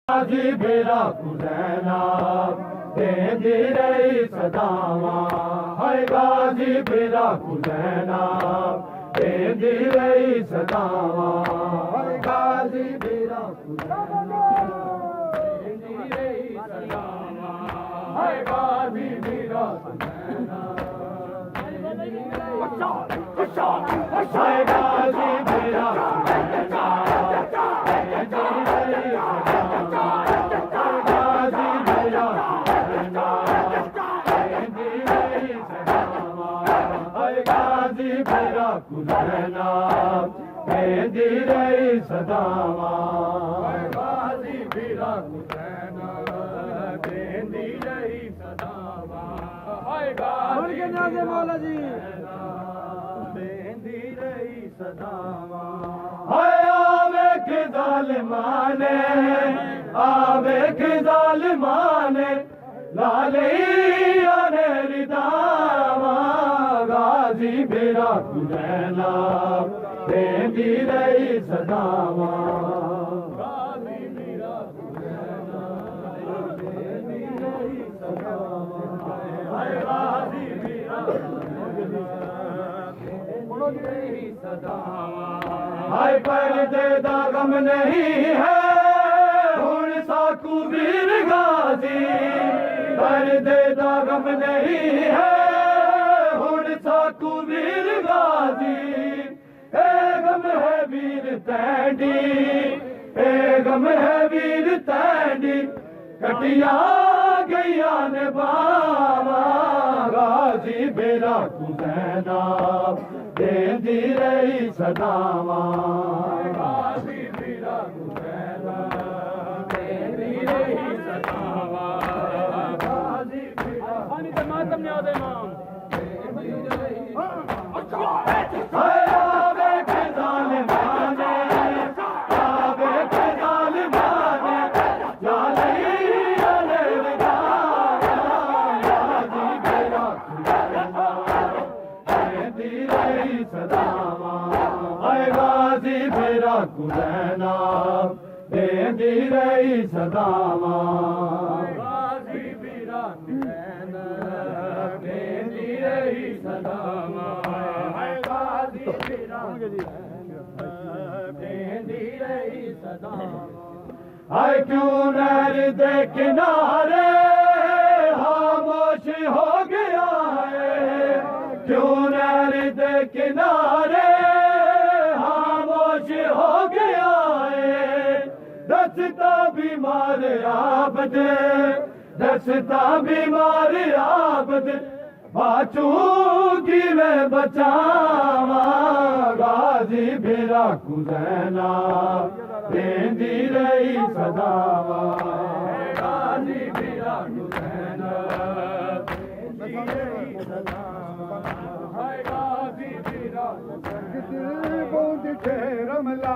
गाजी बेरा हुसैना देंदी रही सदावा हाय गाजी बेरा हुसैना देंदी रही सदावा हाय गाजी बेरा हुसैना देंदी रही सदावा हाय गाजी बेरा हुसैना हाय गाजी बेरा हुसैना देंदी रही सदावा गाजी बेरा हुसैना देंदी रही सदावा हाय गाजी मौला जी देंदी रही सदावा हाय आवे के जालिमाने आवे के जालिमाने लाले आने रिदावा गाजी बेरा हुसैना देंदी रही सदावा गाजी बेरा हुसैना देंदी रही सदावा हाय गाजी बेरा देंदी रही सदावा हाय पर्दे दा गम नहीं है हुण साकू वीर गाजी पर्दे दा गम नहीं है साकू वीर गाजी ए गम है वीर तैंडी ए गम है वीर तैंडी कटिया गैया ने बावा गाजी बेरा हुसैना देंदी रही सदावा गाजी बेरा हुसैना देंदी रही सदावा गाजी बेरा पानी ते मातम ने आदे इमाम गाजी बेरा हुसैना देंदी रही सदावा गाजी बेरा हुसैना देंदी रही सदावा गाजी बेरा देंदी रही सदावा हाय क्यों नहर दे किनारे खामोश हो गया है क्यों नहर दे किनारे हो गया है दसता बीमार आबद दसता बीमार आबद बाचूंगी मैं बचावा गाजी बेरा हुसैना देंदी रही सदावा गाजी बेरा हुसैना देंदी रही सदावा हाय गाजी बेरा हुसैना रमला